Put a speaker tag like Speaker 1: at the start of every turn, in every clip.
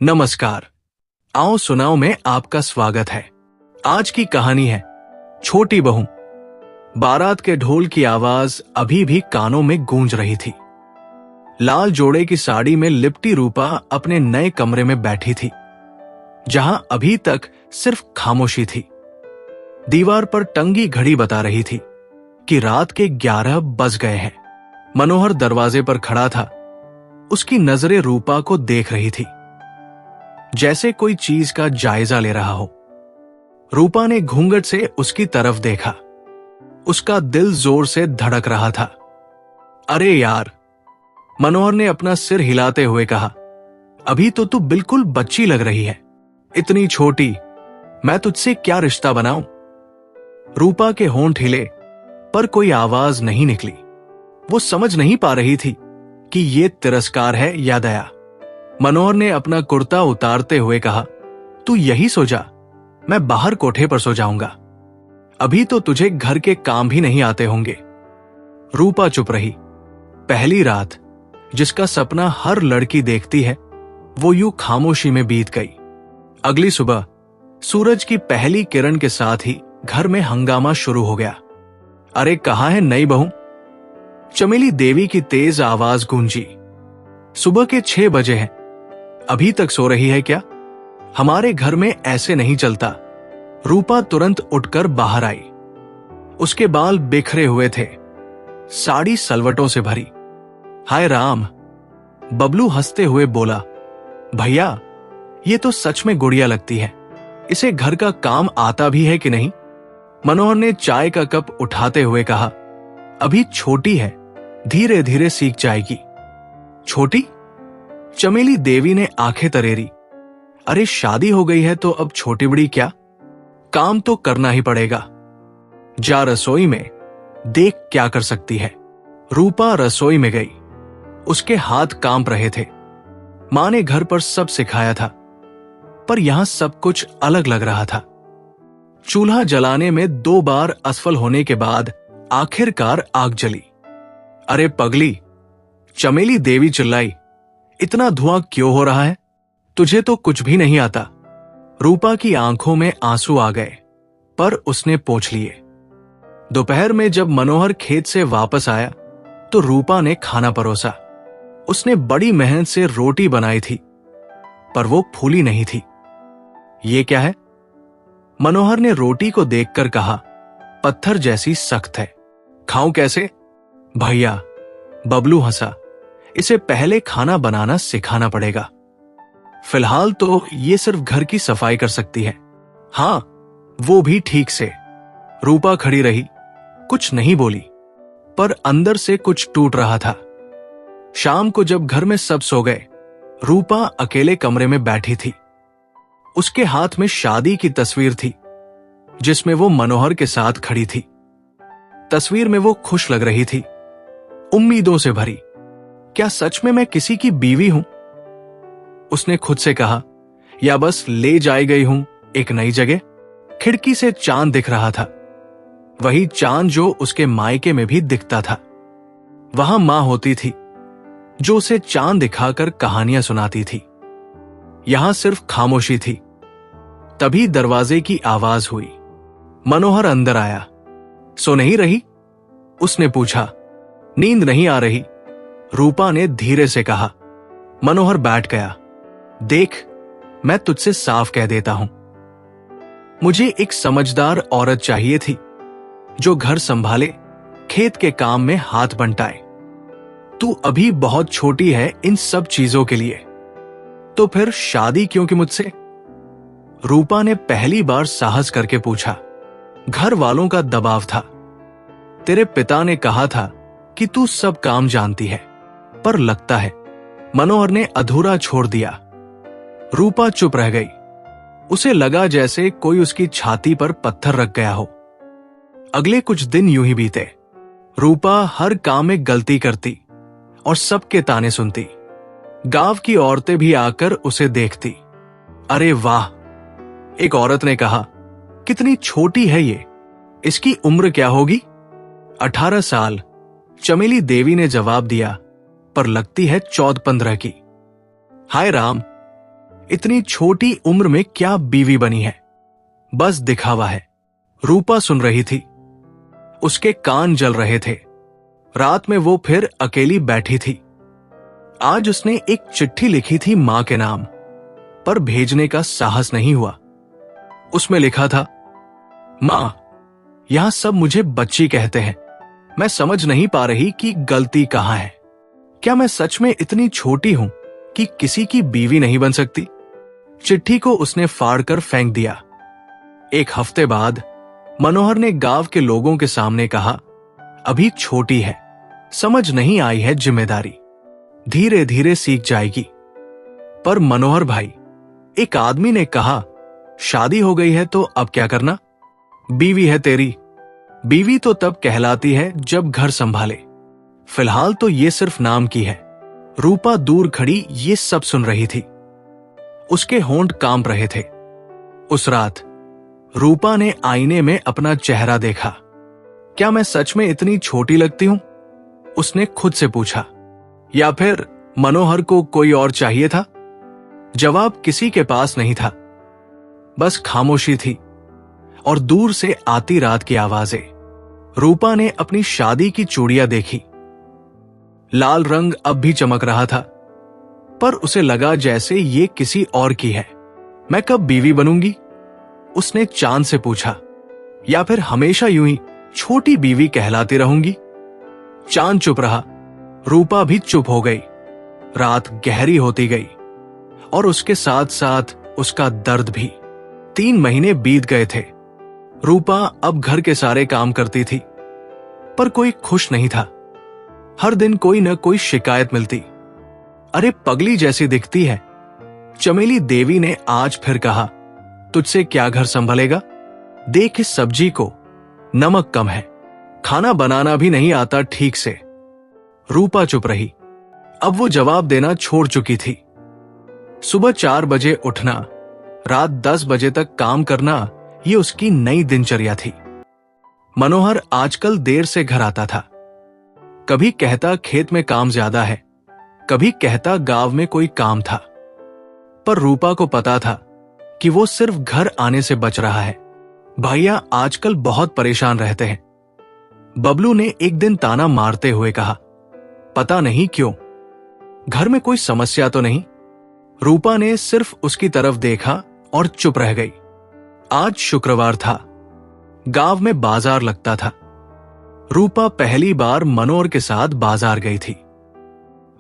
Speaker 1: नमस्कार। आओ सुनाओ में आपका स्वागत है। आज की कहानी है छोटी बहू। बारात के ढोल की आवाज अभी भी कानों में गूंज रही थी। लाल जोड़े की साड़ी में लिपटी रूपा अपने नए कमरे में बैठी थी, जहां अभी तक सिर्फ खामोशी थी। दीवार पर टंगी घड़ी बता रही थी कि रात के 11 बज गए हैं। मनोहर दरवाजे पर खड़ा था। उसकी नजरें रूपा को देख रही थी, जैसे कोई चीज का जायजा ले रहा हो। रूपा ने घूंघट से उसकी तरफ देखा। उसका दिल जोर से धड़क रहा था। अरे यार, मनोहर ने अपना सिर हिलाते हुए कहा, अभी तो तू बिल्कुल बच्ची लग रही है। इतनी छोटी, मैं तुझसे क्या रिश्ता बनाऊं? रूपा के होंठ हिले, पर कोई आवाज नहीं निकली। वो समझ नहीं पा रही थी कि ये तिरस्कार है या दया। मनोहर ने अपना कुर्ता उतारते हुए कहा, तू यही सो जा, मैं बाहर कोठे पर सो जाऊंगा। अभी तो तुझे घर के काम भी नहीं आते होंगे। रूपा चुप रही। पहली रात, जिसका सपना हर लड़की देखती है, वो यूं खामोशी में बीत गई। अगली सुबह सूरज की पहली किरण के साथ ही घर में हंगामा शुरू हो गया। अरे कहाँ है नई बहू? चमेली देवी की तेज आवाज गूंजी। सुबह के 6 बजे हैं, अभी तक सो रही है क्या? हमारे घर में ऐसे नहीं चलता। रूपा तुरंत उठकर बाहर आई। उसके बाल बिखरे हुए थे, साड़ी सलवटों से भरी। हाय राम, बबलू हंसते हुए बोला। भैया, ये तो सच में गुड़िया लगती है। इसे घर का काम आता भी है कि नहीं? मनोहर ने चाय का कप उठाते हुए कहा, अभी छोटी है, धीरे धीरे सीख जाएगी। छोटी? चमेली देवी ने आंखें तरेरी। अरे शादी हो गई है तो अब छोटी बड़ी क्या? काम तो करना ही पड़ेगा। जा रसोई में, देख क्या कर सकती है। रूपा रसोई में गई। उसके हाथ कांप रहे थे। मां ने घर पर सब सिखाया था, पर यहां सब कुछ अलग लग रहा था। चूल्हा जलाने में 2 बार असफल होने के बाद आखिरकार आग जली। अरे पगली, चमेली देवी चिल्लाई, इतना धुआं क्यों हो रहा है? तुझे तो कुछ भी नहीं आता। रूपा की आंखों में आंसू आ गए, पर उसने पोंछ लिए। दोपहर में जब मनोहर खेत से वापस आया तो रूपा ने खाना परोसा। उसने बड़ी मेहनत से रोटी बनाई थी, पर वो फूली नहीं थी। ये क्या है? मनोहर ने रोटी को देखकर कहा, पत्थर जैसी सख्त है। खाऊं कैसे? भैया, बबलू हंसा, इसे पहले खाना बनाना सिखाना पड़ेगा। फिलहाल तो ये सिर्फ घर की सफाई कर सकती है। हां, वो भी ठीक से। रूपा खड़ी रही, कुछ नहीं बोली, पर अंदर से कुछ टूट रहा था। शाम को जब घर में सब सो गए, रूपा अकेले कमरे में बैठी थी। उसके हाथ में शादी की तस्वीर थी, जिसमें वो मनोहर के साथ खड़ी थी। तस्वीर में वो खुश लग रही थी, उम्मीदों से भरी। क्या सच में मैं किसी की बीवी हूं? उसने खुद से कहा, या बस ले जाई गई हूं एक नई जगह? खिड़की से चांद दिख रहा था, वही चांद जो उसके मायके में भी दिखता था। वहां मां होती थी, जो उसे चांद दिखाकर कहानियां सुनाती थी। यहां सिर्फ खामोशी थी। तभी दरवाजे की आवाज हुई। मनोहर अंदर आया। सो नहीं रही? उसने पूछा। नींद नहीं आ रही, रूपा ने धीरे से कहा। मनोहर बैठ गया। देख, मैं तुझसे साफ कह देता हूं, मुझे एक समझदार औरत चाहिए थी, जो घर संभाले, खेत के काम में हाथ बंटाए। तू अभी बहुत छोटी है इन सब चीजों के लिए। तो फिर शादी क्यों की मुझसे? रूपा ने पहली बार साहस करके पूछा। घर वालों का दबाव था। तेरे पिता ने कहा था कि तू सब काम जानती है, पर लगता है। मनोहर ने अधूरा छोड़ दिया। रूपा चुप रह गई। उसे लगा जैसे कोई उसकी छाती पर पत्थर रख गया हो। अगले कुछ दिन यूं ही बीते। रूपा हर काम में गलती करती और सबके ताने सुनती। गांव की औरतें भी आकर उसे देखती। अरे वाह, एक औरत ने कहा, कितनी छोटी है ये, इसकी उम्र क्या होगी? 18 साल, चमेली देवी ने जवाब दिया, पर लगती है 14-15 की। हाय राम, इतनी छोटी उम्र में क्या बीवी बनी है, बस दिखावा है। रूपा सुन रही थी, उसके कान जल रहे थे। रात में वो फिर अकेली बैठी थी। आज उसने एक चिट्ठी लिखी थी मां के नाम, पर भेजने का साहस नहीं हुआ। उसमें लिखा था, मां, यहां सब मुझे बच्ची कहते हैं। मैं समझ नहीं पा रही कि गलती कहां है। क्या मैं सच में इतनी छोटी हूं कि किसी की बीवी नहीं बन सकती? चिट्ठी को उसने फाड़कर फेंक दिया। एक हफ्ते बाद मनोहर ने गांव के लोगों के सामने कहा, अभी छोटी है, समझ नहीं आई है जिम्मेदारी, धीरे धीरे सीख जाएगी। पर मनोहर भाई, एक आदमी ने कहा, शादी हो गई है तो अब क्या करना? बीवी है तेरी। बीवी तो तब कहलाती है जब घर संभाले। फिलहाल तो ये सिर्फ नाम की है। रूपा दूर खड़ी ये सब सुन रही थी। उसके होंठ कांप रहे थे। उस रात रूपा ने आईने में अपना चेहरा देखा। क्या मैं सच में इतनी छोटी लगती हूं? उसने खुद से पूछा। या फिर मनोहर को कोई और चाहिए था? जवाब किसी के पास नहीं था। बस खामोशी थी और दूर से आती रात की आवाजें। रूपा ने अपनी शादी की चूड़ियां देखी। लाल रंग अब भी चमक रहा था, पर उसे लगा जैसे ये किसी और की है। मैं कब बीवी बनूंगी? उसने चांद से पूछा। या फिर हमेशा यूं ही छोटी बीवी कहलाती रहूंगी? चांद चुप रहा, रूपा भी चुप हो गई। रात गहरी होती गई और उसके साथ साथ उसका दर्द भी। 3 महीने बीत गए थे। रूपा अब घर के सारे काम करती थी, पर कोई खुश नहीं था। हर दिन कोई न कोई शिकायत मिलती। अरे पगली जैसी दिखती है। चमेली देवी ने आज फिर कहा, तुझसे क्या घर संभलेगा? देख इस सब्जी को, नमक कम है, खाना बनाना भी नहीं आता ठीक से। रूपा चुप रही। अब वो जवाब देना छोड़ चुकी थी। सुबह 4 बजे उठना, रात 10 बजे तक काम करना, ये उसकी नई दिनचर्या थी। मनोहर आजकल देर से घर आता था। कभी कहता खेत में काम ज्यादा है, कभी कहता गांव में कोई काम था। पर रूपा को पता था कि वो सिर्फ घर आने से बच रहा है। भैया आजकल बहुत परेशान रहते हैं। बबलू ने एक दिन ताना मारते हुए कहा। पता नहीं क्यों, घर में कोई समस्या तो नहीं? रूपा ने सिर्फ उसकी तरफ देखा और चुप रह गई। आज शुक्रवार था। गांव में बाजार लगता था। रूपा पहली बार मनोहर के साथ बाजार गई थी।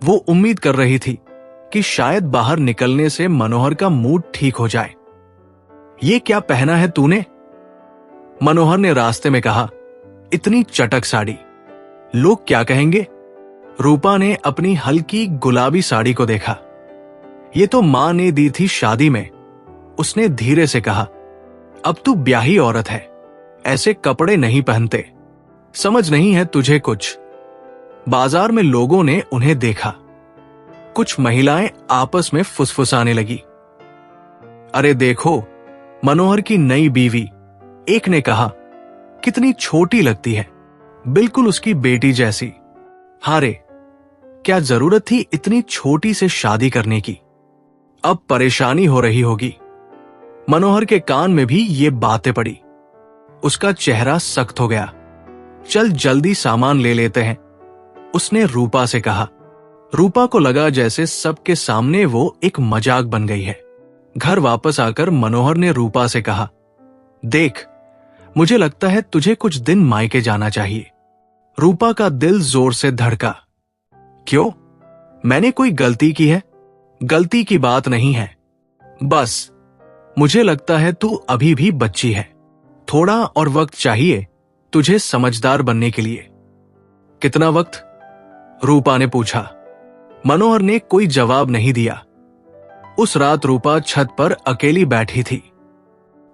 Speaker 1: वो उम्मीद कर रही थी कि शायद बाहर निकलने से मनोहर का मूड ठीक हो जाए। ये क्या पहना है तूने? मनोहर ने रास्ते में कहा। इतनी चटक साड़ी, लोग क्या कहेंगे? रूपा ने अपनी हल्की गुलाबी साड़ी को देखा। ये तो मां ने दी थी शादी में। उसने धीरे से कहा, अब तू ब्याही औरत है, ऐसे कपड़े नहीं पहनते। समझ नहीं है तुझे कुछ। बाजार में लोगों ने उन्हें देखा। कुछ महिलाएं आपस में फुसफुसाने लगी। अरे देखो, मनोहर की नई बीवी। एक ने कहा, कितनी छोटी लगती है, बिल्कुल उसकी बेटी जैसी। हारे, क्या जरूरत थी इतनी छोटी से शादी करने की? अब परेशानी हो रही होगी। मनोहर के कान में भी ये बातें पड़ी। उसका चेहरा सख्त हो गया। चल जल्दी सामान ले लेते हैं, उसने रूपा से कहा। रूपा को लगा जैसे सबके सामने वो एक मजाक बन गई है। घर वापस आकर मनोहर ने रूपा से कहा, देख, मुझे लगता है तुझे कुछ दिन मायके जाना चाहिए। रूपा का दिल जोर से धड़का। क्यों? मैंने कोई गलती की है? गलती की बात नहीं है, बस मुझे लगता है तू अभी भी बच्ची है। थोड़ा और वक्त चाहिए तुझे समझदार बनने के लिए। कितना वक्त? रूपा ने पूछा। मनोहर ने कोई जवाब नहीं दिया। उस रात रूपा छत पर अकेली बैठी थी।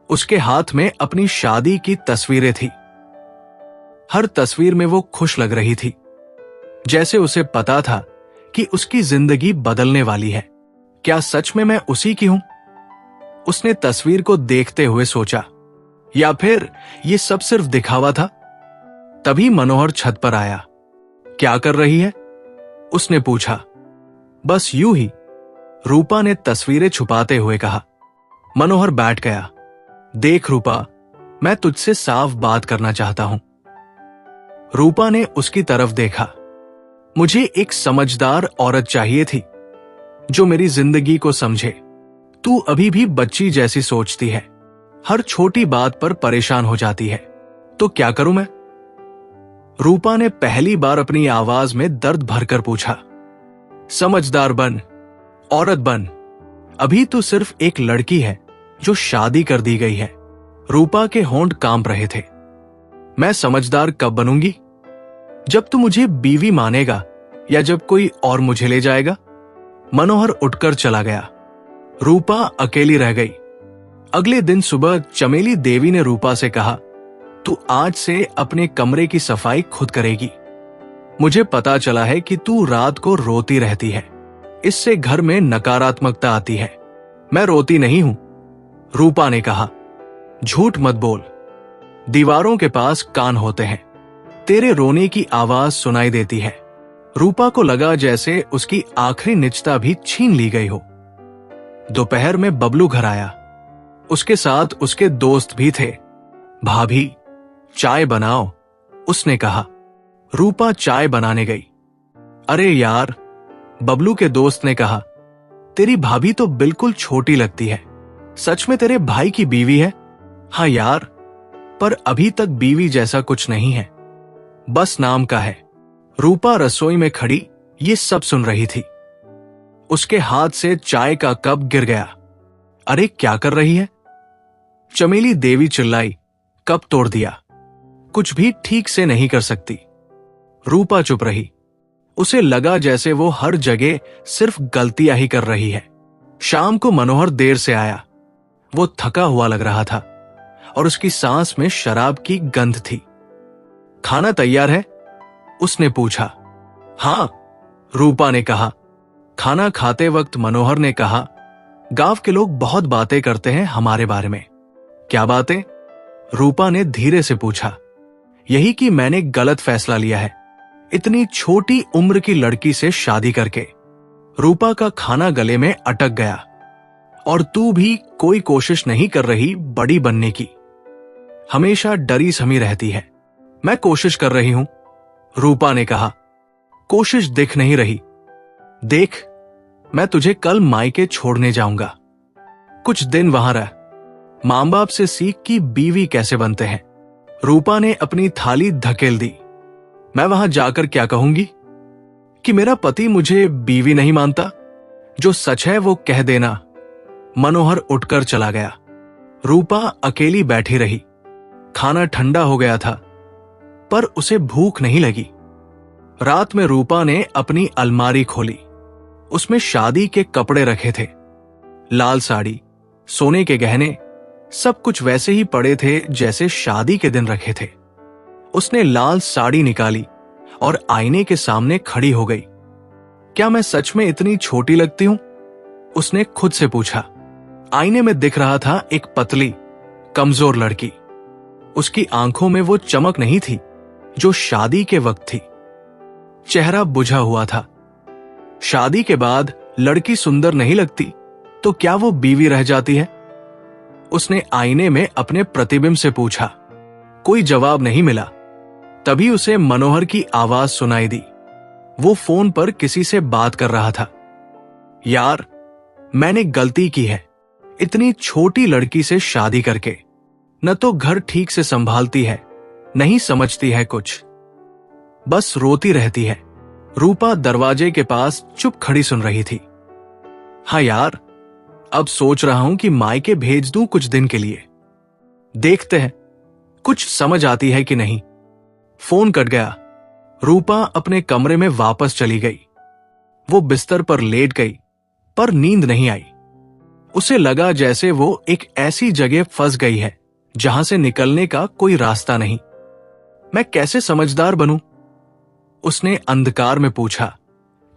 Speaker 1: उसके हाथ में अपनी शादी की तस्वीरें थी। हर तस्वीर में वो खुश लग रही थी, जैसे उसे पता था कि उसकी जिंदगी बदलने वाली है। क्या सच में मैं उसी की हूं? उसने तस्वीर को देखते हुए सोचा, या फिर ये सब सिर्फ दिखावा था? तभी मनोहर छत पर आया। क्या कर रही है? उसने पूछा। बस यूं ही, रूपा ने तस्वीरें छुपाते हुए कहा। मनोहर बैठ गया। देख रूपा, मैं तुझसे साफ बात करना चाहता हूं। रूपा ने उसकी तरफ देखा। मुझे एक समझदार औरत चाहिए थी जो मेरी जिंदगी को समझे। तू अभी भी बच्ची जैसी सोचती है, हर छोटी बात पर परेशान हो जाती है। तो क्या करूं मैं? रूपा ने पहली बार अपनी आवाज में दर्द भरकर पूछा। समझदार बन, औरत बन। अभी तू सिर्फ एक लड़की है जो शादी कर दी गई है। रूपा के होंठ कांप रहे थे। मैं समझदार कब बनूंगी? जब तू मुझे बीवी मानेगा या जब कोई और मुझे ले जाएगा? मनोहर उठकर चला गया। रूपा अकेली रह गई। अगले दिन सुबह चमेली देवी ने रूपा से कहा, तू आज से अपने कमरे की सफाई खुद करेगी। मुझे पता चला है कि तू रात को रोती रहती है, इससे घर में नकारात्मकता आती है। मैं रोती नहीं हूं, रूपा ने कहा। झूठ मत बोल, दीवारों के पास कान होते हैं, तेरे रोने की आवाज सुनाई देती है। रूपा को लगा जैसे उसकी आखिरी निजता भी छीन ली गई हो। दोपहर में बबलू घर आया। उसके साथ उसके दोस्त भी थे। भाभी, चाय बनाओ, उसने कहा। रूपा चाय बनाने गई। अरे यार, बबलू के दोस्त ने कहा, तेरी भाभी तो बिल्कुल छोटी लगती है। सच में तेरे भाई की बीवी है? हाँ यार, पर अभी तक बीवी जैसा कुछ नहीं है, बस नाम का है। रूपा रसोई में खड़ी ये सब सुन रही थी। उसके हाथ से चाय का कप गिर गया। अरे क्या कर रही है? चमेली देवी चिल्लाई, कप तोड़ दिया। कुछ भी ठीक से नहीं कर सकती। रूपा चुप रही। उसे लगा जैसे वो हर जगह सिर्फ गलतियां ही कर रही है। शाम को मनोहर देर से आया। वो थका हुआ लग रहा था और उसकी सांस में शराब की गंध थी। खाना तैयार है? उसने पूछा। हां, रूपा ने कहा। खाना खाते वक्त मनोहर ने कहा, गांव के लोग बहुत बातें करते हैं हमारे बारे में। क्या बातें? रूपा ने धीरे से पूछा। यही कि मैंने गलत फैसला लिया है, इतनी छोटी उम्र की लड़की से शादी करके। रूपा का खाना गले में अटक गया। और तू भी कोई कोशिश नहीं कर रही बड़ी बनने की, हमेशा डरी समी रहती है। मैं कोशिश कर रही हूं, रूपा ने कहा। कोशिश दिख नहीं रही। देख, मैं तुझे कल मायके छोड़ने जाऊंगा। कुछ दिन वहां रह, मां बाप से सीख कि बीवी कैसे बनते हैं। रूपा ने अपनी थाली धकेल दी। मैं वहां जाकर क्या कहूंगी? कि मेरा पति मुझे बीवी नहीं मानता? जो सच है वो कह देना। मनोहर उठकर चला गया। रूपा अकेली बैठी रही। खाना ठंडा हो गया था, पर उसे भूख नहीं लगी। रात में रूपा ने अपनी अलमारी खोली। उसमें शादी के कपड़े रखे थे, लाल साड़ी, सोने के गहने, सब कुछ वैसे ही पड़े थे जैसे शादी के दिन रखे थे। उसने लाल साड़ी निकाली और आईने के सामने खड़ी हो गई। क्या मैं सच में इतनी छोटी लगती हूं? उसने खुद से पूछा। आईने में दिख रहा था एक पतली, कमजोर लड़की। उसकी आंखों में वो चमक नहीं थी जो शादी के वक्त थी। चेहरा बुझा हुआ था। शादी के बाद लड़की सुंदर नहीं लगती तो क्या वो बीवी रह जाती है? उसने आईने में अपने प्रतिबिंब से पूछा। कोई जवाब नहीं मिला। तभी उसे मनोहर की आवाज सुनाई दी। वो फोन पर किसी से बात कर रहा था। यार, मैंने गलती की है, इतनी छोटी लड़की से शादी करके। न तो घर ठीक से संभालती है, नहीं समझती है कुछ, बस रोती रहती है। रूपा दरवाजे के पास चुप खड़ी सुन रही थी। हाँ यार, अब सोच रहा हूं कि मायके भेज दूं कुछ दिन के लिए। देखते हैं कुछ समझ आती है कि नहीं। फोन कट गया। रूपा अपने कमरे में वापस चली गई। वो बिस्तर पर लेट गई, पर नींद नहीं आई। उसे लगा जैसे वो एक ऐसी जगह फंस गई है जहां से निकलने का कोई रास्ता नहीं। मैं कैसे समझदार बनूं? उसने अंधकार में पूछा।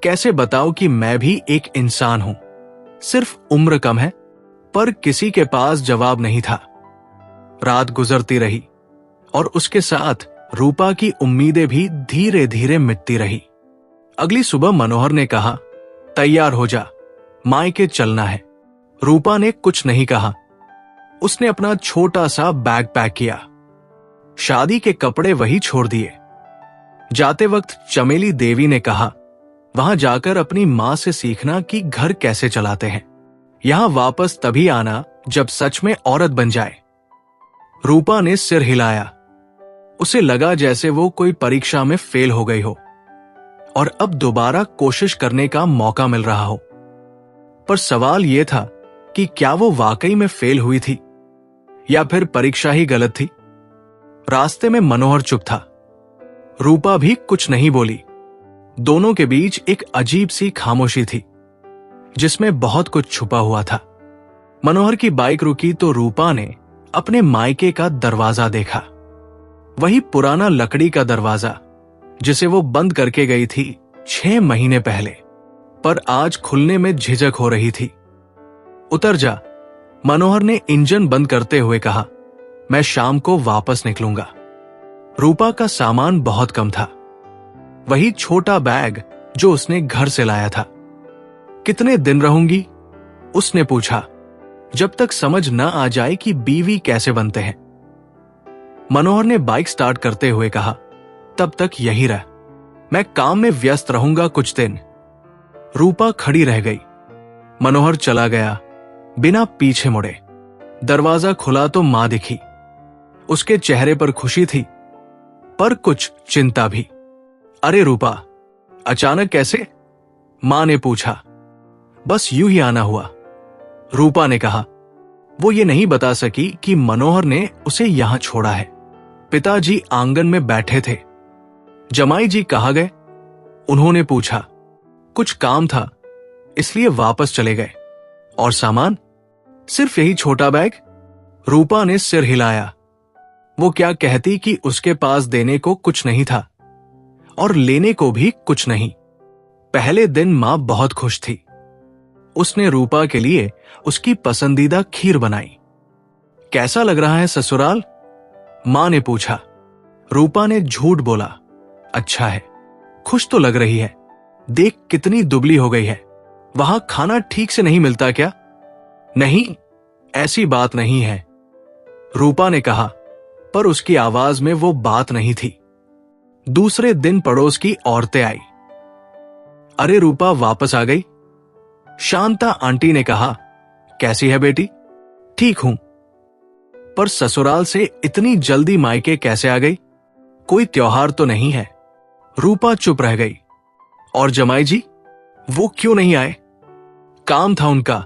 Speaker 1: कैसे बताओ कि मैं भी एक इंसान हूं, सिर्फ उम्र कम है। पर किसी के पास जवाब नहीं था। रात गुजरती रही और उसके साथ रूपा की उम्मीदें भी धीरे धीरे मिटती रही। अगली सुबह मनोहर ने कहा, तैयार हो जा, मायके चलना है। रूपा ने कुछ नहीं कहा। उसने अपना छोटा सा बैग पैक किया। शादी के कपड़े वही छोड़ दिए। जाते वक्त चमेली देवी ने कहा, वहां जाकर अपनी मां से सीखना कि घर कैसे चलाते हैं। यहां वापस तभी आना जब सच में औरत बन जाए। रूपा ने सिर हिलाया। उसे लगा जैसे वो कोई परीक्षा में फेल हो गई हो और अब दोबारा कोशिश करने का मौका मिल रहा हो। पर सवाल यह था कि क्या वो वाकई में फेल हुई थी या फिर परीक्षा ही गलत थी। रास्ते में मनोहर चुप था। रूपा भी कुछ नहीं बोली। दोनों के बीच एक अजीब सी खामोशी थी जिसमें बहुत कुछ छुपा हुआ था। मनोहर की बाइक रुकी तो रूपा ने अपने मायके का दरवाजा देखा। वही पुराना लकड़ी का दरवाजा जिसे वो बंद करके गई थी 6 महीने पहले, पर आज खुलने में झिझक हो रही थी। उतर जा, मनोहर ने इंजन बंद करते हुए कहा। मैं शाम को वापस निकलूंगा। रूपा का सामान बहुत कम था। वही छोटा बैग जो उसने घर से लाया था। कितने दिन रहूंगी? उसने पूछा, जब तक समझ न आ जाए कि बीवी कैसे बनते हैं। मनोहर ने बाइक स्टार्ट करते हुए कहा, तब तक यही रह, मैं काम में व्यस्त रहूंगा कुछ दिन। रूपा खड़ी रह गई। मनोहर चला गया बिना पीछे मुड़े। दरवाजा खुला तो मां दिखी। उसके चेहरे पर खुशी थी पर कुछ चिंता भी। अरे रूपा, अचानक कैसे? मां ने पूछा। बस यूं ही आना हुआ, रूपा ने कहा। वो ये नहीं बता सकी कि मनोहर ने उसे यहां छोड़ा है। पिताजी आंगन में बैठे थे। जमाई जी कहाँ गए? उन्होंने पूछा। कुछ काम था इसलिए वापस चले गए। और सामान? सिर्फ यही छोटा बैग। रूपा ने सिर हिलाया। वो क्या कहती कि उसके पास देने को कुछ नहीं था और लेने को भी कुछ नहीं। पहले दिन मां बहुत खुश थी। उसने रूपा के लिए उसकी पसंदीदा खीर बनाई। कैसा लग रहा है ससुराल? मां ने पूछा। रूपा ने झूठ बोला, अच्छा है। खुश तो लग रही है। देख कितनी दुबली हो गई है। वहां खाना ठीक से नहीं मिलता क्या? नहीं, ऐसी बात नहीं है, रूपा ने कहा, पर उसकी आवाज में वो बात नहीं थी। दूसरे दिन पड़ोस की औरतें आई। अरे रूपा वापस आ गई? शांता आंटी ने कहा। कैसी है बेटी? ठीक हूं, पर ससुराल से इतनी जल्दी मायके कैसे आ गई? कोई त्योहार तो नहीं है? रूपा चुप रह गई। और जमाई जी, वो क्यों नहीं आए? काम था उनका।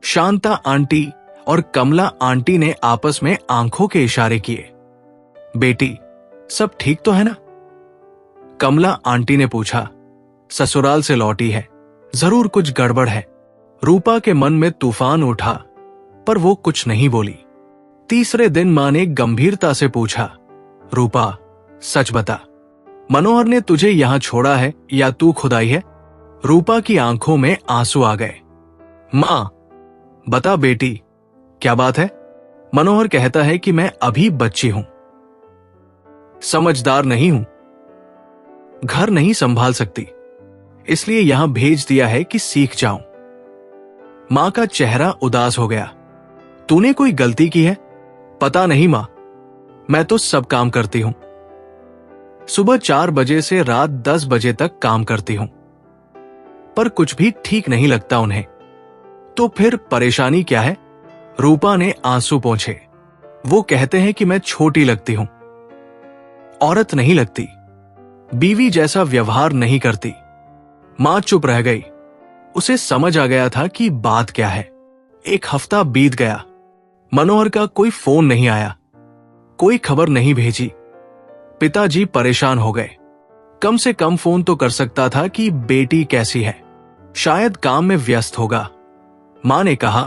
Speaker 1: शांता आंटी और कमला आंटी ने आपस में आंखों के इशारे किए। बेटी, सब ठीक तो है ना? कमला आंटी ने पूछा। ससुराल से लौटी है, जरूर कुछ गड़बड़ है। रूपा के मन में तूफान उठा पर वो कुछ नहीं बोली। तीसरे दिन मां ने गंभीरता से पूछा, रूपा सच बता, मनोहर ने तुझे यहां छोड़ा है या तू खुद आई है? रूपा की आंखों में आंसू आ गए। मां, बता बेटी, क्या बात है? मनोहर कहता है कि मैं अभी बच्ची हूं, समझदार नहीं हूं, घर नहीं संभाल सकती, इसलिए यहां भेज दिया है कि सीख जाऊं। मां का चेहरा उदास हो गया। तूने कोई गलती की है? पता नहीं मां, मैं तो सब काम करती हूं। सुबह 4 बजे से रात 10 बजे तक काम करती हूं, पर कुछ भी ठीक नहीं लगता उन्हें। तो फिर परेशानी क्या है? रूपा ने आंसू पोंछे। वो कहते हैं कि मैं छोटी लगती हूं, औरत नहीं लगती, बीवी जैसा व्यवहार नहीं करती। मां चुप रह गई। उसे समझ आ गया था कि बात क्या है। 1 हफ्ता बीत गया। मनोहर का कोई फोन नहीं आया, कोई खबर नहीं भेजी। पिताजी परेशान हो गए। कम से कम फोन तो कर सकता था कि बेटी कैसी है, शायद काम में व्यस्त होगा, मां ने कहा,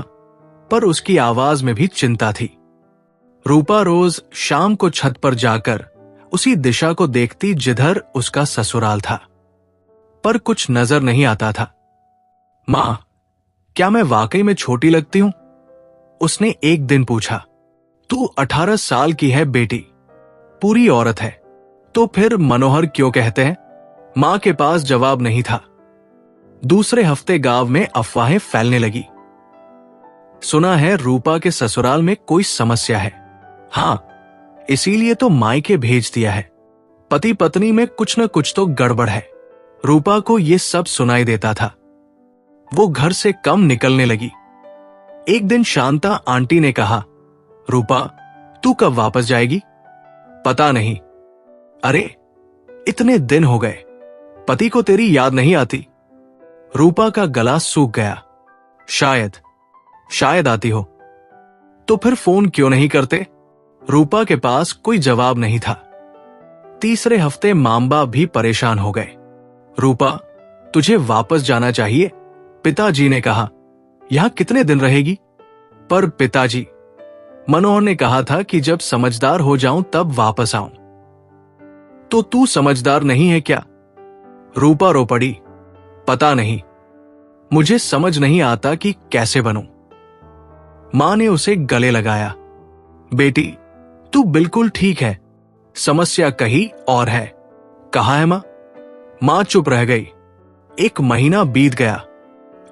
Speaker 1: पर उसकी आवाज में भी चिंता थी। रूपा रोज शाम को छत पर जाकर उसी दिशा को देखती जिधर उसका ससुराल था, पर कुछ नजर नहीं आता था। मां, क्या मैं वाकई में छोटी लगती हूं? उसने एक दिन पूछा। तू 18 साल की है बेटी, पूरी औरत है, तो फिर मनोहर क्यों कहते हैं? मां के पास जवाब नहीं था। दूसरे हफ्ते गांव में अफवाहें फैलने लगी। सुना है रूपा के ससुराल में कोई समस्या है। हां, इसीलिए तो मायके भेज दिया है। पति पत्नी में कुछ न कुछ तो गड़बड़ है। रूपा को यह सब सुनाई देता था। वो घर से कम निकलने लगी। एक दिन शांता आंटी ने कहा, रूपा, तू कब वापस जाएगी? पता नहीं। अरे, इतने दिन हो गए, पति को तेरी याद नहीं आती? रूपा का गला सूख गया। शायद आती हो। तो फिर फोन क्यों नहीं करते? रूपा के पास कोई जवाब नहीं था। तीसरे हफ्ते मां-बाप भी परेशान हो गए। रूपा, तुझे वापस जाना चाहिए, पिताजी ने कहा। यहां कितने दिन रहेगी? पर पिताजी, मनोहर ने कहा था कि जब समझदार हो जाऊं तब वापस आऊं। तो तू समझदार नहीं है क्या? रूपा रो पड़ी। पता नहीं, मुझे समझ नहीं आता कि कैसे बनूं। मां ने उसे गले लगाया। बेटी, तू बिल्कुल ठीक है, समस्या कहीं और है। कहाँ है मां? मां चुप रह गई। 1 महीना बीत गया।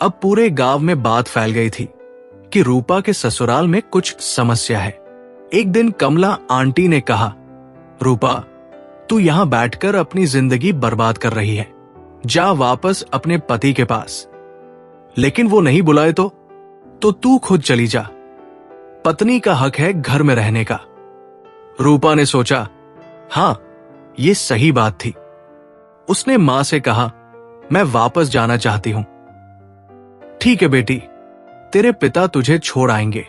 Speaker 1: अब पूरे गांव में बात फैल गई थी कि रूपा के ससुराल में कुछ समस्या है। एक दिन कमला आंटी ने कहा, रूपा, तू यहां बैठकर अपनी जिंदगी बर्बाद कर रही है। जा वापस अपने पति के पास। लेकिन वो नहीं बुलाए तो तू खुद चली जा। पत्नी का हक है घर में रहने का। रूपा ने सोचा, हां, ये सही बात थी। उसने मां से कहा, मैं वापस जाना चाहती हूं। ठीक है बेटी, तेरे पिता तुझे छोड़ आएंगे।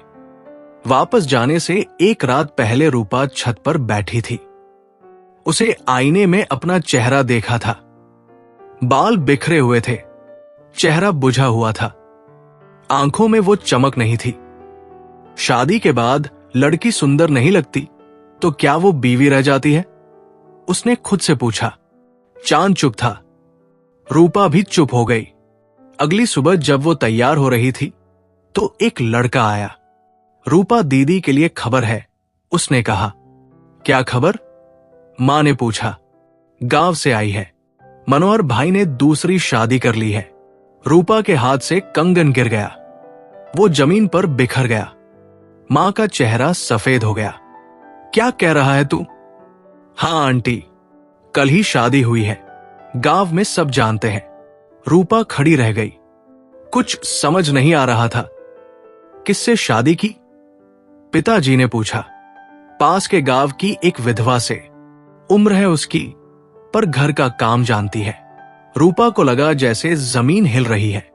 Speaker 1: वापस जाने से एक रात पहले रूपा छत पर बैठी थी। उसे आईने में अपना चेहरा देखा था। बाल बिखरे हुए थे, चेहरा बुझा हुआ था, आंखों में वो चमक नहीं थी। शादी के बाद लड़की सुंदर नहीं लगती तो क्या वो बीवी रह जाती है? उसने खुद से पूछा। चांद चुप था। रूपा भी चुप हो गई। अगली सुबह जब वो तैयार हो रही थी तो एक लड़का आया। रूपा, दीदी के लिए खबर है, उसने कहा। क्या खबर? मां ने पूछा। गांव से आई है। मनोहर भाई ने दूसरी शादी कर ली है। रूपा के हाथ से कंगन गिर गया। वो जमीन पर बिखर गया। मां का चेहरा सफेद हो गया। क्या कह रहा है तू? हां आंटी, कल ही शादी हुई है, गांव में सब जानते हैं। रूपा खड़ी रह गई। कुछ समझ नहीं आ रहा था। किससे शादी की? पिताजी ने पूछा। पास के गांव की एक विधवा से। उम्र है उसकी, पर घर का काम जानती है। रूपा को लगा जैसे जमीन हिल रही है।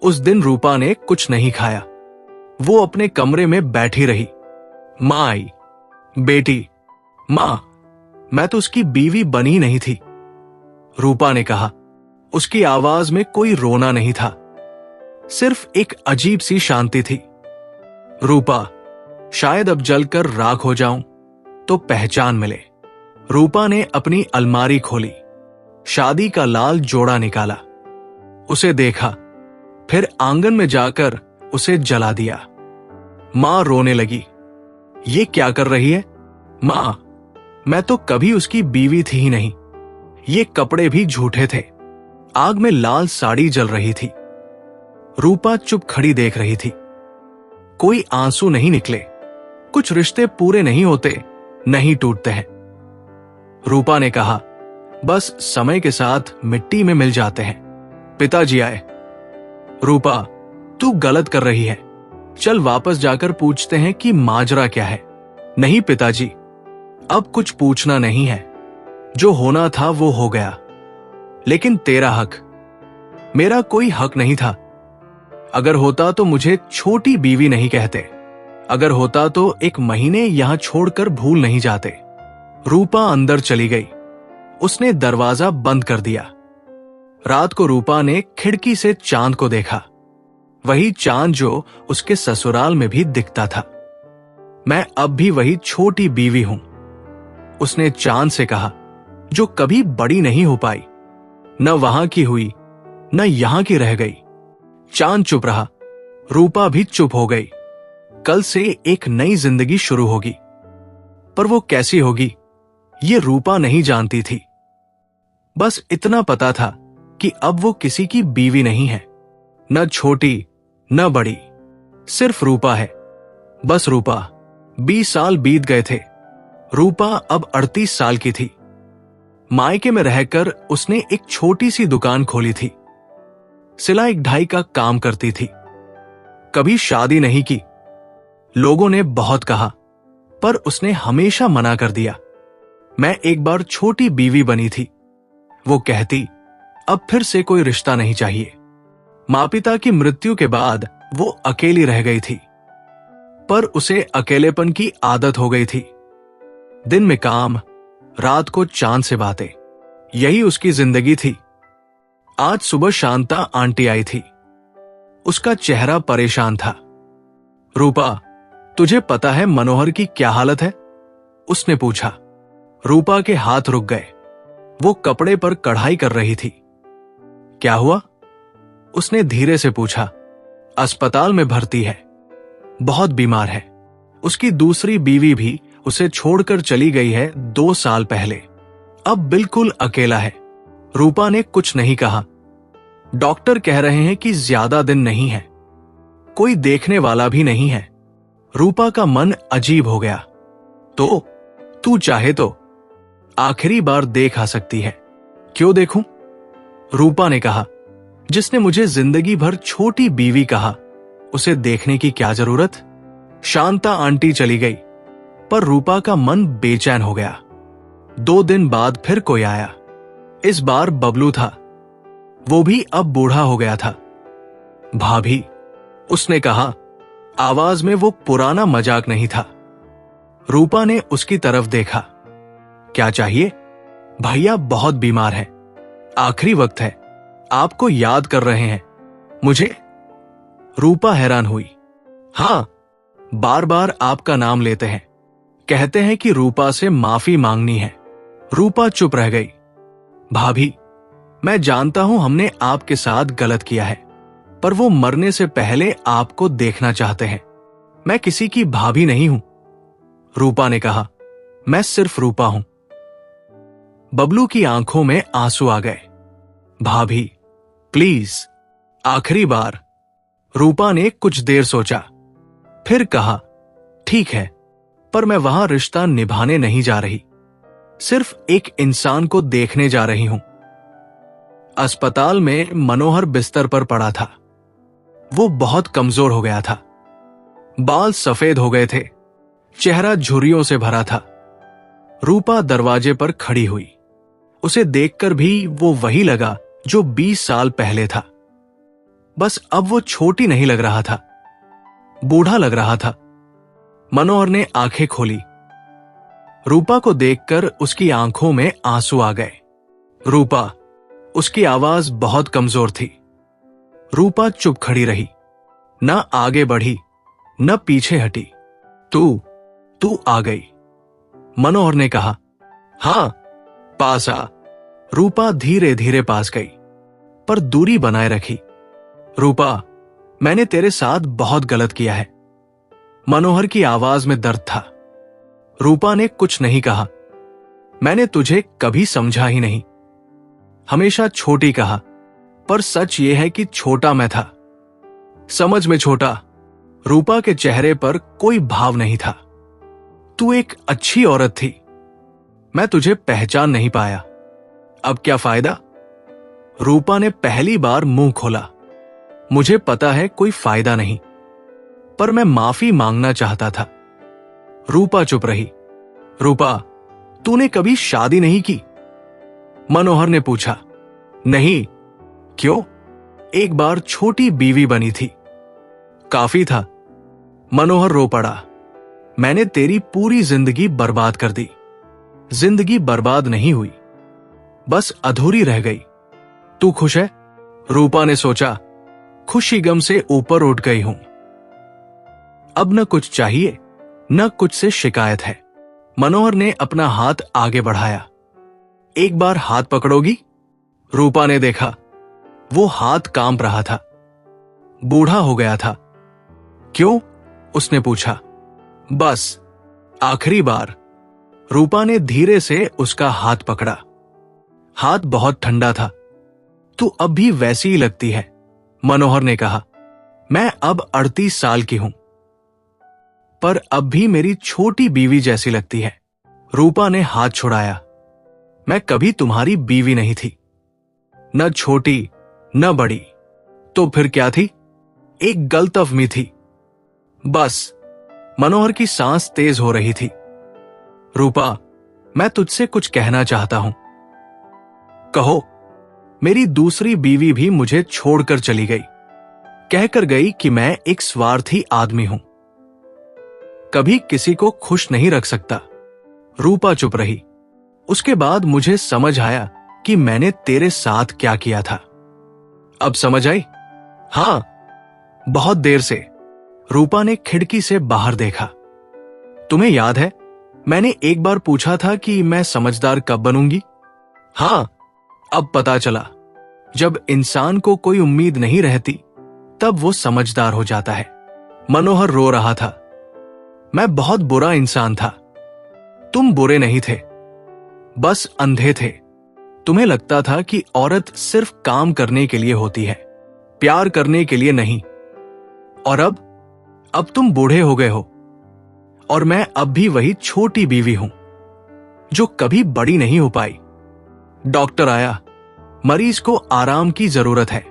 Speaker 1: उस दिन रूपा ने कुछ नहीं खाया। वो अपने कमरे में बैठी रही। मां आई। बेटी, मां, मैं तो उसकी बीवी बनी नहीं थी, रूपा ने कहा। उसकी आवाज में कोई रोना नहीं था, सिर्फ एक अजीब सी शांति थी। रूपा, शायद अब जलकर राख हो जाऊं तो पहचान मिले। रूपा ने अपनी अलमारी खोली, शादी का लाल जोड़ा निकाला, उसे देखा, फिर आंगन में जाकर उसे जला दिया। मां रोने लगी। ये क्या कर रही है? मां, मैं तो कभी उसकी बीवी थी ही नहीं। ये कपड़े भी झूठे थे। आग में लाल साड़ी जल रही थी। रूपा चुप खड़ी देख रही थी। कोई आंसू नहीं निकले। कुछ रिश्ते पूरे नहीं होते, नहीं टूटते हैं। रूपा ने कहा, बस समय के साथ मिट्टी में मिल जाते हैं। पिताजी आए। रूपा, तू गलत कर रही है। चल वापस जाकर पूछते हैं कि माजरा क्या है। नहीं पिताजी, अब कुछ पूछना नहीं है। जो होना था वो हो गया। लेकिन तेरा हक, मेरा कोई हक नहीं था। अगर होता तो मुझे छोटी बीवी नहीं कहते। अगर होता तो 1 महीने यहां छोड़कर भूल नहीं जाते। रूपा अंदर चली गई। उसने दरवाजा बंद कर दिया। रात को रूपा ने खिड़की से चांद को देखा, वही चांद जो उसके ससुराल में भी दिखता था। मैं अब भी वही छोटी बीवी हूं, उसने चांद से कहा, जो कभी बड़ी नहीं हो पाई। न वहां की हुई, न यहां की रह गई। चांद चुप रहा। रूपा भी चुप हो गई। कल से एक नई जिंदगी शुरू होगी, पर वो कैसी होगी ये रूपा नहीं जानती थी। बस इतना पता था कि अब वो किसी की बीवी नहीं है, न छोटी न बड़ी, सिर्फ रूपा है, बस रूपा। 20 साल बीत गए थे। रूपा अब 38 साल की थी। मायके में रहकर उसने एक छोटी सी दुकान खोली थी। सिलाई ढाई का काम करती थी। कभी शादी नहीं की। लोगों ने बहुत कहा, पर उसने हमेशा मना कर दिया। मैं एक बार छोटी बीवी बनी थी। वो कहती, अब फिर से कोई रिश्ता नहीं चाहिए। माँ पिता की मृत्यु के बाद वो अकेली रह गई थी, पर उसे अकेलेपन की आदत हो गई थी। दिन में काम, रात को चांद से बातें, यही उसकी जिंदगी थी। आज सुबह शांता आंटी आई थी। उसका चेहरा परेशान था। रूपा, तुझे पता है मनोहर की क्या हालत है? उसने पूछा। रूपा के हाथ रुक गए। वो कपड़े पर कढ़ाई कर रही थी। क्या हुआ? उसने धीरे से पूछा। अस्पताल में भर्ती है, बहुत बीमार है। उसकी दूसरी बीवी भी उसे छोड़कर चली गई है 2 साल पहले। अब बिल्कुल अकेला है। रूपा ने कुछ नहीं कहा। डॉक्टर कह रहे हैं कि ज्यादा दिन नहीं है। कोई देखने वाला भी नहीं है। रूपा का मन अजीब हो गया। तो तू चाहे तो आखिरी बार देख आ सकती है। क्यों देखूं? रूपा ने कहा। जिसने मुझे जिंदगी भर छोटी बीवी कहा, उसे देखने की क्या जरूरत? शांता आंटी चली गई, पर रूपा का मन बेचैन हो गया। 2 दिन बाद फिर कोई आया। इस बार बबलू था। वो भी अब बूढ़ा हो गया था। भाभी, उसने कहा। आवाज में वो पुराना मजाक नहीं था। रूपा ने उसकी तरफ देखा। क्या चाहिए? भैया बहुत बीमार है। आखिरी वक्त है। आपको याद कर रहे हैं। मुझे? रूपा हैरान हुई। हां, बार बार आपका नाम लेते हैं। कहते हैं कि रूपा से माफी मांगनी है। रूपा चुप रह गई। भाभी, मैं जानता हूं हमने आपके साथ गलत किया है, पर वो मरने से पहले आपको देखना चाहते हैं। मैं किसी की भाभी नहीं हूं। रूपा ने कहा। मैं सिर्फ रूपा हूं। बबलू की आंखों में आंसू आ गए। भाभी, प्लीज, आखिरी बार। रूपा ने कुछ देर सोचा, फिर कहा, ठीक है, पर मैं वहां रिश्ता निभाने नहीं जा रही। सिर्फ एक इंसान को देखने जा रही हूं। अस्पताल में मनोहर बिस्तर पर पड़ा था। वो बहुत कमजोर हो गया था। बाल सफेद हो गए थे। चेहरा झुर्रियों से भरा था। रूपा दरवाजे पर खड़ी हुई। उसे देखकर भी वो वही लगा जो 20 साल पहले था। बस अब वो छोटी नहीं लग रहा था, बूढ़ा लग रहा था। मनोहर ने आंखें खोली। रूपा को देखकर उसकी आंखों में आंसू आ गए। रूपा, उसकी आवाज बहुत कमजोर थी। रूपा चुप खड़ी रही, न आगे बढ़ी न पीछे हटी। तू आ गई, मनोहर ने कहा। हां, पास आ। रूपा धीरे धीरे पास गई, पर दूरी बनाए रखी। रूपा, मैंने तेरे साथ बहुत गलत किया है। मनोहर की आवाज में दर्द था। रूपा ने कुछ नहीं कहा। मैंने तुझे कभी समझा ही नहीं। हमेशा छोटी कहा, पर सच यह है कि छोटा मैं था। समझ में छोटा। रूपा के चेहरे पर कोई भाव नहीं था। तू एक अच्छी औरत थी। मैं तुझे पहचान नहीं पाया। अब क्या फायदा? रूपा ने पहली बार मुंह खोला। मुझे पता है कोई फायदा नहीं, पर मैं माफी मांगना चाहता था। रूपा चुप रही। रूपा, तूने कभी शादी नहीं की? मनोहर ने पूछा। नहीं। क्यों? एक बार छोटी बीवी बनी थी, काफी था। मनोहर रो पड़ा। मैंने तेरी पूरी जिंदगी बर्बाद कर दी। जिंदगी बर्बाद नहीं हुई, बस अधूरी रह गई। तू खुश है? रूपा ने सोचा। खुशी गम से ऊपर उठ गई हूं। अब न कुछ चाहिए न कुछ से शिकायत है। मनोहर ने अपना हाथ आगे बढ़ाया। एक बार हाथ पकड़ोगी? रूपा ने देखा। वो हाथ कांप रहा था। बूढ़ा हो गया था। क्यों? उसने पूछा। बस आखिरी बार। रूपा ने धीरे से उसका हाथ पकड़ा। हाथ बहुत ठंडा था। तू अब भी वैसी ही लगती है, मनोहर ने कहा। मैं अब 38 साल की हूं, पर अब भी मेरी छोटी बीवी जैसी लगती है। रूपा ने हाथ छुड़ाया। मैं कभी तुम्हारी बीवी नहीं थी, न छोटी न बड़ी, तो फिर क्या थी? एक गलतफहमी थी बस। मनोहर की सांस तेज हो रही थी। रूपा, मैं तुझसे कुछ कहना चाहता हूं। कहो। मेरी दूसरी बीवी भी मुझे छोड़कर चली गई, कहकर गई कि मैं एक स्वार्थी आदमी हूं, कभी किसी को खुश नहीं रख सकता। रूपा चुप रही। उसके बाद मुझे समझ आया कि मैंने तेरे साथ क्या किया था। अब समझ आई? हां, बहुत देर से। रूपा ने खिड़की से बाहर देखा। तुम्हें याद है, मैंने एक बार पूछा था कि मैं समझदार कब बनूंगी? हां, अब पता चला। जब इंसान को कोई उम्मीद नहीं रहती, तब वो समझदार हो जाता है। मनोहर रो रहा था। मैं बहुत बुरा इंसान था। तुम बुरे नहीं थे, बस अंधे थे। तुम्हें लगता था कि औरत सिर्फ काम करने के लिए होती है, प्यार करने के लिए नहीं। और अब तुम बूढ़े हो गए हो, और मैं अब भी वही छोटी बीवी हूं, जो कभी बड़ी नहीं हो पाई। डॉक्टर आया। मरीज को आराम की जरूरत है।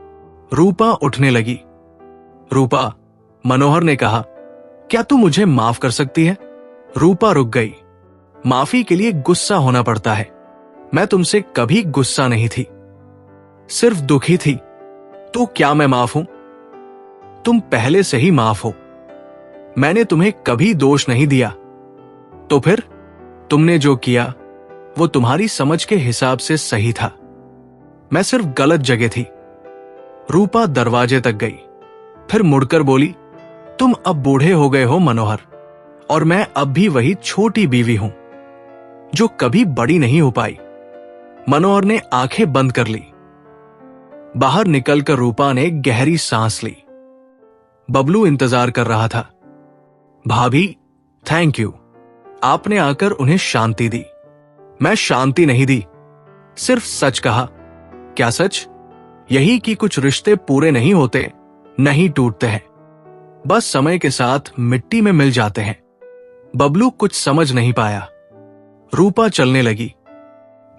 Speaker 1: रूपा उठने लगी। रूपा, मनोहर ने कहा, क्या तू मुझे माफ कर सकती है? रूपा रुक गई। माफी के लिए गुस्सा होना पड़ता है। मैं तुमसे कभी गुस्सा नहीं थी, सिर्फ दुखी थी। तो क्या मैं माफ हूं? तुम पहले से ही माफ हो। मैंने तुम्हें कभी दोष नहीं दिया। तो फिर तुमने जो किया वो तुम्हारी समझ के हिसाब से सही था। मैं सिर्फ गलत जगह थी। रूपा दरवाजे तक गई, फिर मुड़कर बोली, तुम अब बूढ़े हो गए हो मनोहर, और मैं अब भी वही छोटी बीवी हूं, जो कभी बड़ी नहीं हो पाई। मनोहर ने आंखें बंद कर ली। बाहर निकलकर रूपा ने गहरी सांस ली। बबलू इंतजार कर रहा था। भाभी, थैंक यू। आपने आकर उन्हें शांति दी। मैं शांति नहीं दी, सिर्फ सच कहा। क्या सच? यही कि कुछ रिश्ते पूरे नहीं होते, नहीं टूटते हैं, बस समय के साथ मिट्टी में मिल जाते हैं। बबलू कुछ समझ नहीं पाया। रूपा चलने लगी।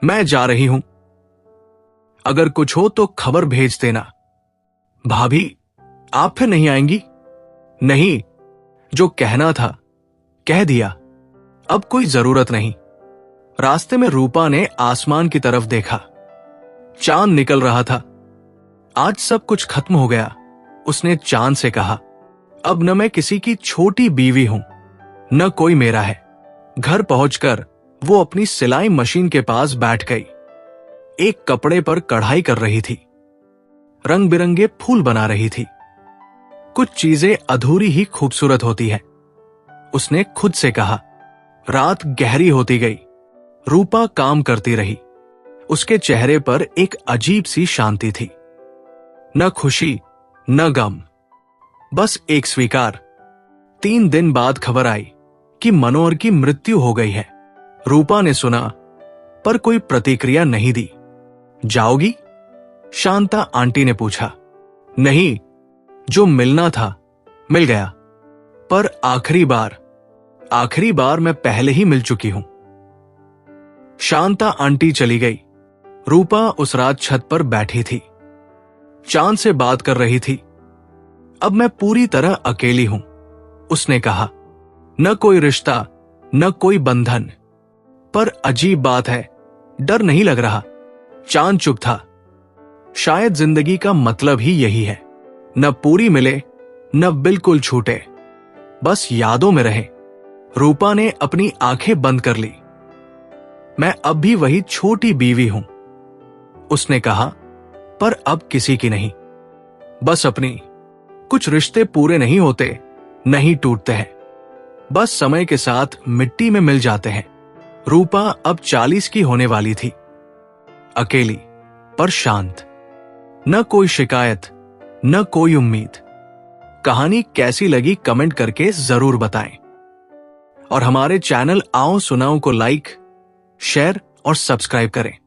Speaker 1: मैं जा रही हूं, अगर कुछ हो तो खबर भेज देना। भाभी, आप फिर नहीं आएंगी? नहीं, जो कहना था कह दिया, अब कोई जरूरत नहीं। रास्ते में रूपा ने आसमान की तरफ देखा। चांद निकल रहा था। आज सब कुछ खत्म हो गया, उसने चांद से कहा। अब न मैं किसी की छोटी बीवी हूं, न कोई मेरा है। घर पहुंचकर वो अपनी सिलाई मशीन के पास बैठ गई। एक कपड़े पर कढ़ाई कर रही थी, रंग बिरंगे फूल बना रही थी। कुछ चीजें अधूरी ही खूबसूरत होती है, उसने खुद से कहा। रात गहरी होती गई। रूपा काम करती रही। उसके चेहरे पर एक अजीब सी शांति थी, न खुशी न गम, बस एक स्वीकार। 3 दिन बाद खबर आई कि मनोहर की मृत्यु हो गई है। रूपा ने सुना, पर कोई प्रतिक्रिया नहीं दी। जाओगी? शांता आंटी ने पूछा। नहीं, जो मिलना था मिल गया, पर आखिरी बार मैं पहले ही मिल चुकी हूं। शांता आंटी चली गई। रूपा उस रात छत पर बैठी थी, चांद से बात कर रही थी। अब मैं पूरी तरह अकेली हूं, उसने कहा। न कोई रिश्ता, न कोई बंधन, पर अजीब बात है, डर नहीं लग रहा। चांद चुप था। शायद जिंदगी का मतलब ही यही है, न पूरी मिले न बिल्कुल छूटे, बस यादों में रहे। रूपा ने अपनी आंखें बंद कर ली। मैं अब भी वही छोटी बीवी हूं, उसने कहा, पर अब किसी की नहीं, बस अपनी। कुछ रिश्ते पूरे नहीं होते, नहीं टूटते हैं, बस समय के साथ मिट्टी में मिल जाते हैं। रूपा अब 40 की होने वाली थी, अकेली पर शांत। न कोई शिकायत, न कोई उम्मीद। कहानी कैसी लगी कमेंट करके जरूर बताएं, और हमारे चैनल आओ सुनाओ को लाइक, शेयर और सब्सक्राइब करें।